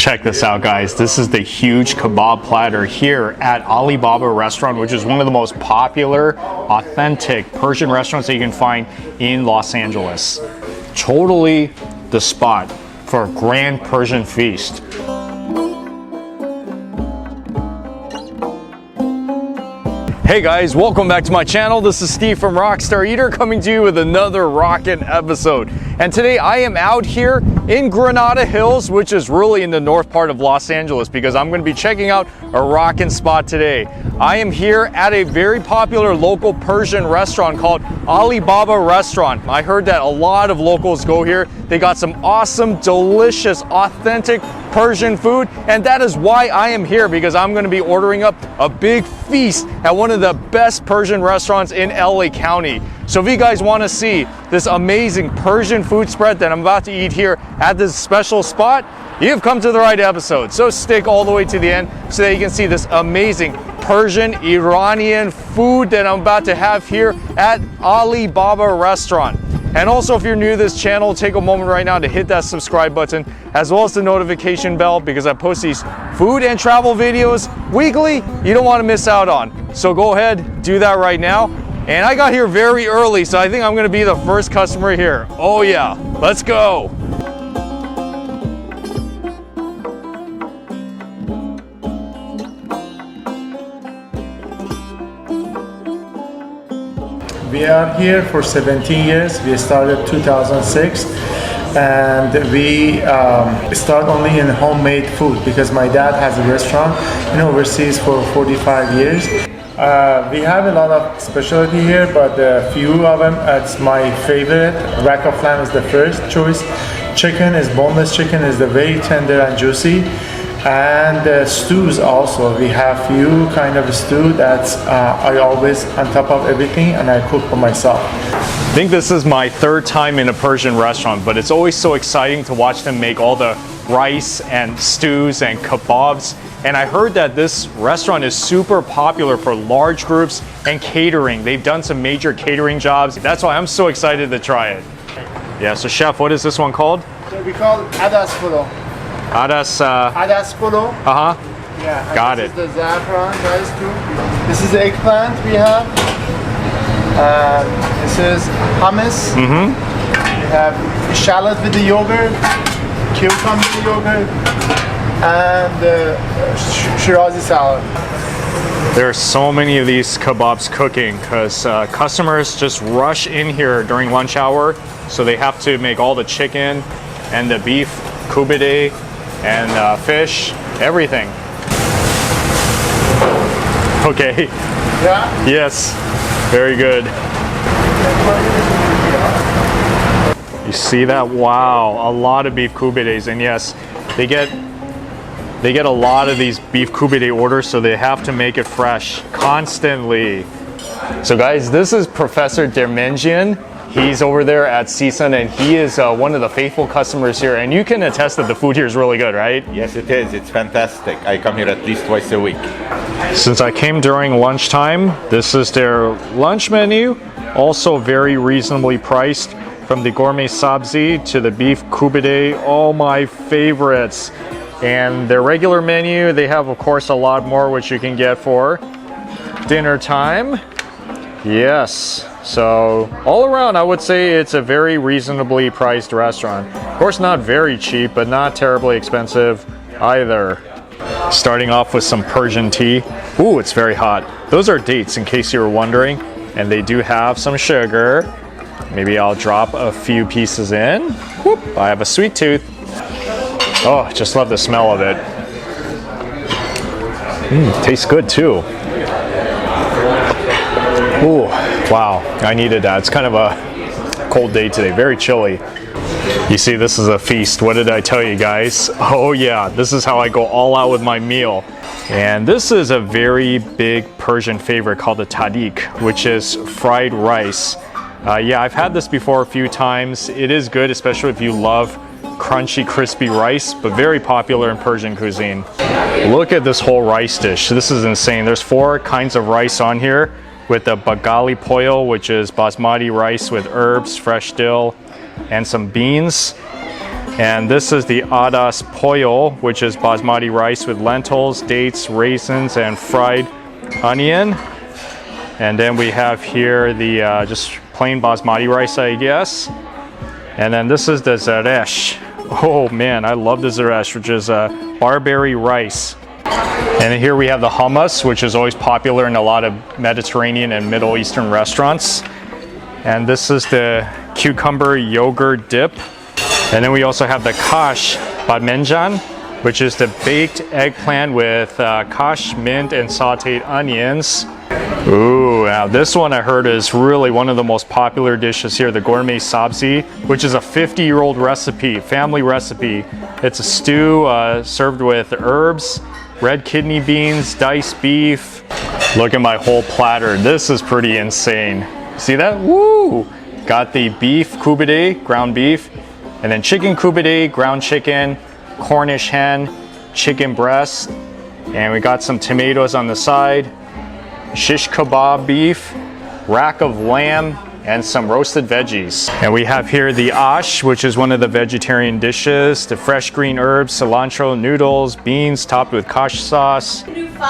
Check this out, guys. This is the huge kebab platter here at Ali Baba Restaurant, which is one of the most popular, authentic Persian restaurants that you can find in Los Angeles. Totally the spot for a grand Persian feast. Hey guys, welcome back to my channel. This is Steve from Rockstar Eater coming to you with another rockin' episode. And today I am out here in Granada Hills, which is really in the north part of Los Angeles, because I'm going to be checking out a rockin' spot today. I am here at a very popular local Persian restaurant called Ali Baba Restaurant. I heard that a lot of locals go here. They got some awesome, delicious, authentic Persian food, and that is why I am here, because I'm going to be ordering up a big feast at one of the best Persian restaurants in LA County. So if you guys want to see this amazing Persian food spread that I'm about to eat here at this special spot, you've come to the right episode. So stick all the way to the end so that you can see this amazing Persian Iranian food that I'm about to have here at Ali Baba Restaurant. And also, if you're new to this channel, take a moment right now to hit that subscribe button, as well as the notification bell, because I post these food and travel videos weekly you don't want to miss out on. So go ahead, do that right now. And I got here very early, so I think I'm going to be the first customer here. Oh yeah, let's go. We are here for 17 years. We started 2006, and we start only in homemade food because my dad has a restaurant in overseas for 45 years. We have a lot of specialty here, but a few of them, it's my favorite. Rack of lamb is the first choice. Chicken is boneless chicken, is the very tender and juicy. And stews also. We have few kind of stew that's I always on top of everything, and I cook for myself. I think this is my third time in a Persian restaurant, but it's always so exciting to watch them make all the rice and stews and kebabs. And I heard that this restaurant is super popular for large groups and catering. They've done some major catering jobs. That's why I'm so excited to try it. Yeah, so chef, what is this one called? So we call it Tahdig Polo. Tahdig Polo. Uh-huh. Yeah. Got it. This is the saffron rice too. This is the eggplant we have. This is hummus. Mm-hmm. We have shallot with the yogurt, cucumber with the yogurt, and Shirazi salad. There are so many of these kebabs cooking because customers just rush in here during lunch hour, so they have to make all the chicken and the beef kubide and fish, everything. Okay. Yeah? Yes. Very good. You see that? Wow. A lot of beef kubides. And yes, they get a lot of these beef kubide orders, so they have to make it fresh constantly. So guys, this is Professor Persian. He's over there at CSUN, and he is one of the faithful customers here. And you can attest that the food here is really good, right? Yes, it is. It's fantastic. I come here at least twice a week. Since I came during lunchtime, this is their lunch menu. Also very reasonably priced, from the Ghormeh Sabzi to the beef kubide, all my favorites. And their regular menu, they have, of course, a lot more which you can get for dinner time. Yes. So all around, I would say it's a very reasonably priced restaurant. Of course, not very cheap, but not terribly expensive either. Starting off with some Persian tea. Ooh, it's very hot. Those are dates, in case you were wondering. And they do have some sugar. Maybe I'll drop a few pieces in. Whoop, I have a sweet tooth. Oh, just love the smell of it. Tastes good too. Ooh, wow, I needed that. It's kind of a cold day today, very chilly. You see, this is a feast. What did I tell you guys? Oh yeah, this is how I go all out with my meal. And this is a very big Persian favorite called the tahdig, which is fried rice. Yeah, I've had this before a few times. It is good, especially if you love crunchy, crispy rice, but very popular in Persian cuisine. Look at this whole rice dish. This is insane. There's 4 kinds of rice on here, with the BAGHALI pollo, which is basmati rice with herbs, fresh dill, and some beans. And this is the Adas Pollo, which is basmati rice with lentils, dates, raisins, and fried onion. And then we have here the just plain basmati rice, I guess. And then this is the Zereshk. Oh man, I love the Zereshk, which is barberry rice. And here we have the hummus, which is always popular in a lot of Mediterranean and Middle Eastern restaurants. And this is the cucumber yogurt dip. And then we also have the Kashk'o Bademjan, which is the baked eggplant with kash, mint, and sauteed onions. Ooh, now this one I heard is really one of the most popular dishes here, the Ghormeh Sabzi, which is a 50-year-old recipe, family recipe. It's a stew served with herbs, red kidney beans, diced beef. Look at my whole platter. This is pretty insane. See that? Woo! Got the beef kubide, ground beef, and then chicken kubide, ground chicken, Cornish hen, chicken breast, and we got some tomatoes on the side, shish kebab beef, rack of lamb, and some roasted veggies. And we have here the ash, which is one of the vegetarian dishes, the fresh green herbs, cilantro, noodles, beans topped with kash sauce.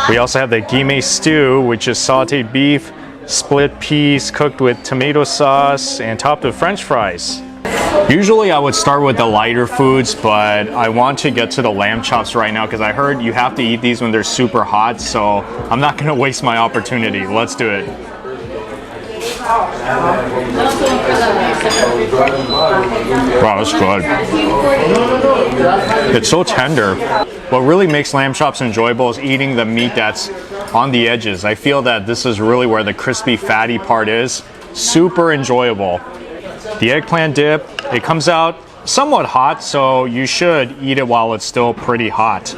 We also have the Ghormeh stew, which is sauteed beef, split peas cooked with tomato sauce, and topped with French fries. Usually I would start with the lighter foods, but I want to get to the lamb chops right now because I heard you have to eat these when they're super hot, so I'm not going to waste my opportunity. Let's do it. Wow, that's good. It's so tender. What really makes lamb chops enjoyable is eating the meat that's on the edges. I feel that this is really where the crispy, fatty part is. Super enjoyable. The eggplant dip, it comes out somewhat hot, so you should eat it while it's still pretty hot.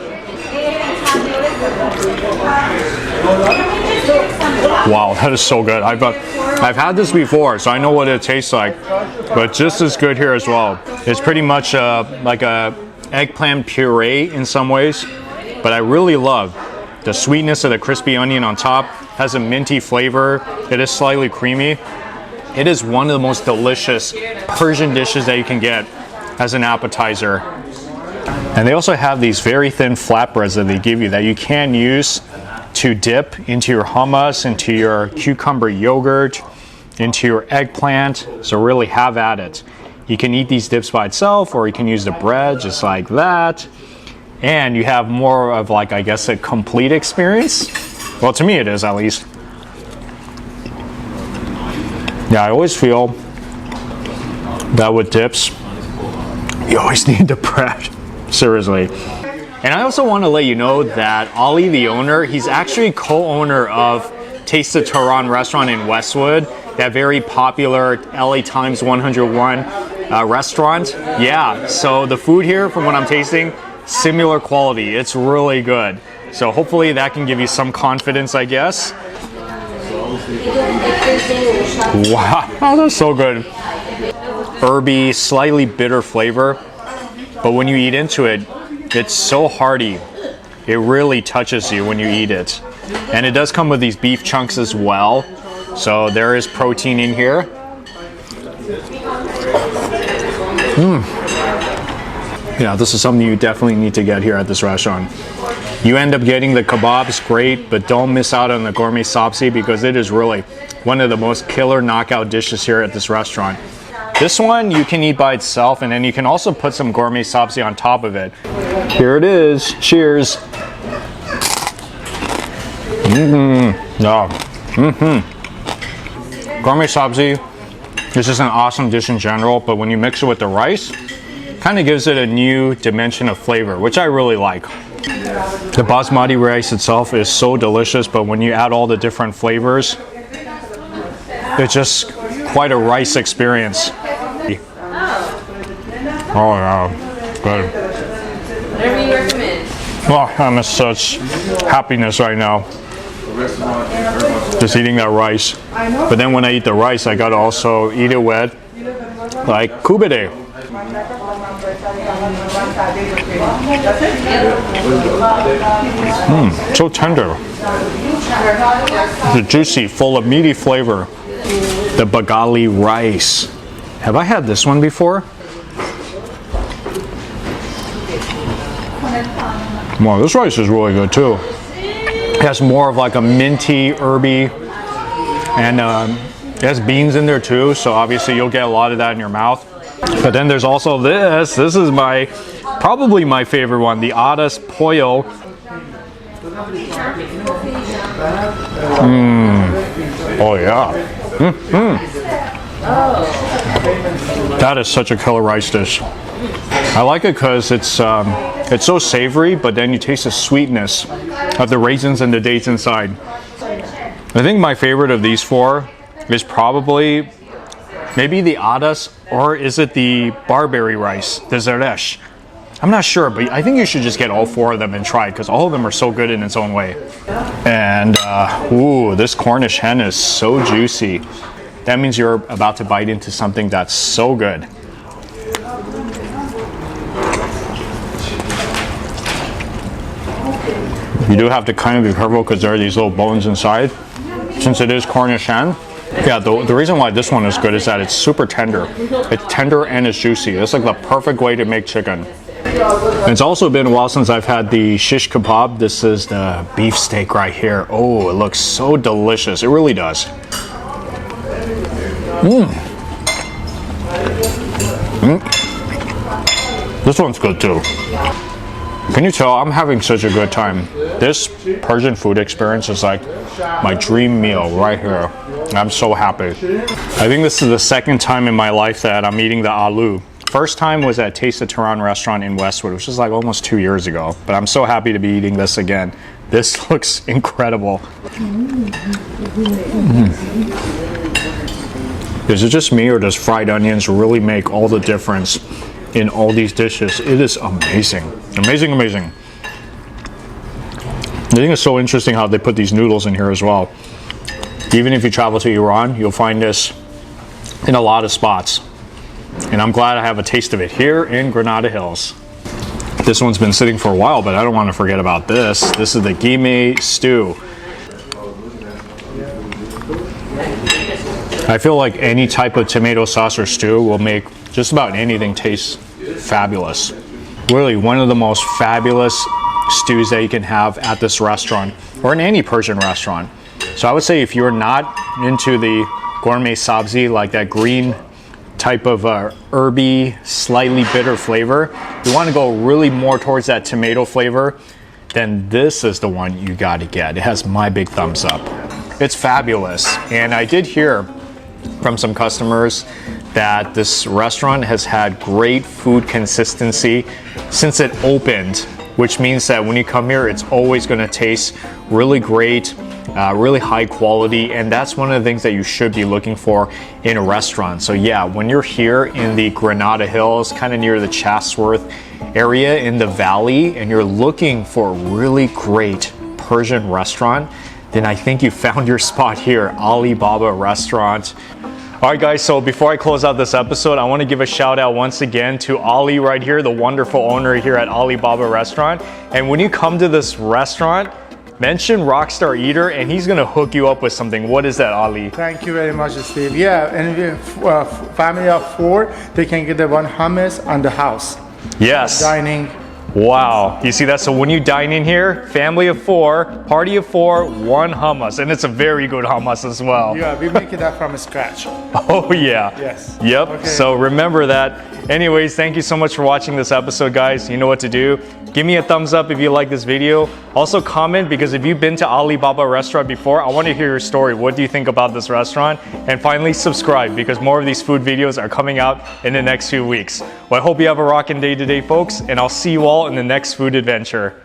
Wow, that is so good. I've had this before, so I know what it tastes like, but just as good here as well. It's pretty much like a eggplant puree in some ways, but I really love the sweetness of the crispy onion on top. Has a minty flavor. It is slightly creamy. It is one of the most delicious Persian dishes that you can get as an appetizer. And they also have these very thin flatbreads that they give you that you can use to dip into your hummus, into your cucumber yogurt, into your eggplant. So really have at it. You can eat these dips by itself, or you can use the bread just like that. And you have more of, like, I guess, a complete experience. Well, to me it is, at least. Yeah, I always feel that with dips, you always need the bread. Seriously. And I also want to let you know that Ali, the owner, he's actually co-owner of Taste of Tehran restaurant in Westwood, that very popular LA Times 101 restaurant. Yeah, so the food here, from what I'm tasting, similar quality. It's really good. So hopefully that can give you some confidence, I guess. Wow, oh, that's so good. Herby, slightly bitter flavor, but when you eat into it, it's so hearty. It really touches you when you eat it. And it does come with these beef chunks as well, so there is protein in here. Yeah, this is something you definitely need to get here at this restaurant. You end up getting the kebabs, great, but don't miss out on the Ghormeh Sabzi because it is really one of the most killer knockout dishes here at this restaurant. This one you can eat by itself, and then you can also put some Ghormeh Sabzi on top of it. Here it is. Cheers. Ghormeh Sabzi is just an awesome dish in general, but when you mix it with the rice, kind of gives it a new dimension of flavor, which I really like. The basmati rice itself is so delicious, but when you add all the different flavors, it's just quite a rice experience. Oh yeah, good. Whatever you recommend. Oh, I'm in such happiness right now. Just eating that rice. But then when I eat the rice, I gotta also eat it with like kubide. So tender. The juicy, full of meaty flavor. The BAGHALI rice. Have I had this one before? Wow, this rice is really good too. It has more of like a minty, herby, and it has beans in there too, so obviously you'll get a lot of that in your mouth. But then there's also this. This is probably my favorite one, the Tahdig Persian. Oh yeah. That is such a killer rice dish. I like it because it's so savory, but then you taste the sweetness of the raisins and the dates inside. I think my favorite of these four is probably maybe the Tahdig, or is it the barberry rice, the Zereshk? I'm not sure, but I think you should just get all four of them and try it because all of them are so good in its own way. And ooh, this Cornish hen is so juicy. That means you're about to bite into something that's so good. You do have to kind of be careful because there are these little bones inside. Since it is Cornish hen, yeah, the reason why this one is good is that it's super tender. It's tender and it's juicy. It's like the perfect way to make chicken. It's also been a while since I've had the shish kebab. This is the beef steak right here. Oh, it looks so delicious. It really does. This one's good too. Can you tell I'm having such a good time? This Persian food experience is like my dream meal right here. I'm so happy. I think this is the second time in my life that I'm eating the aloo. First time was at Taste of Tehran restaurant in Westwood, which was like almost 2 years ago. But I'm so happy to be eating this again. This looks incredible. Is it just me, or does fried onions really make all the difference in all these dishes? It is amazing. Amazing, amazing. I think it's so interesting how they put these noodles in here as well. Even if you travel to Iran, you'll find this in a lot of spots. And I'm glad I have a taste of it here in Granada Hills. This one's been sitting for a while, but I don't want to forget about this. This is the Ghormeh stew. I feel like any type of tomato sauce or stew will make just about anything taste fabulous. Really one of the most fabulous stews that you can have at this restaurant or in any Persian restaurant. So I would say if you're not into the Ghormeh Sabzi, like that green type of herby, slightly bitter flavor, you want to go really more towards that tomato flavor, then this is the one you got to get. It has my big thumbs up. It's fabulous. And I did hear from some customers that this restaurant has had great food consistency since it opened, which means that when you come here, it's always going to taste really great, really high quality, and that's one of the things that you should be looking for in a restaurant. So yeah, when you're here in the Granada Hills, kind of near the Chatsworth area in the valley, and you're looking for a really great Persian restaurant, then I think you found your spot here, Ali Baba Restaurant. All right guys, so before I close out this episode, I want to give a shout out once again to Ali right here, the wonderful owner here at Ali Baba Restaurant. And when you come to this restaurant, mention Rockstar Eater and he's going to hook you up with something. What is that, Ali? Thank you very much, Steve. Yeah, and family of 4, they can get the one hummus on the house. Yes. Dining. Wow. You see that? So when you dine in here, family of 4, party of 4, 1 hummus. And it's a very good hummus as well. Yeah, we make it up from scratch. Oh yeah. Yes. Yep. Okay. So remember that. Anyways, thank you so much for watching this episode, guys. You know what to do. Give me a thumbs up if you like this video. Also comment, because if you've been to Ali Baba Restaurant before, I want to hear your story. What do you think about this restaurant? And finally, subscribe, because more of these food videos are coming out in the next few weeks. Well, I hope you have a rockin' day today, folks, and I'll see you all in the next food adventure.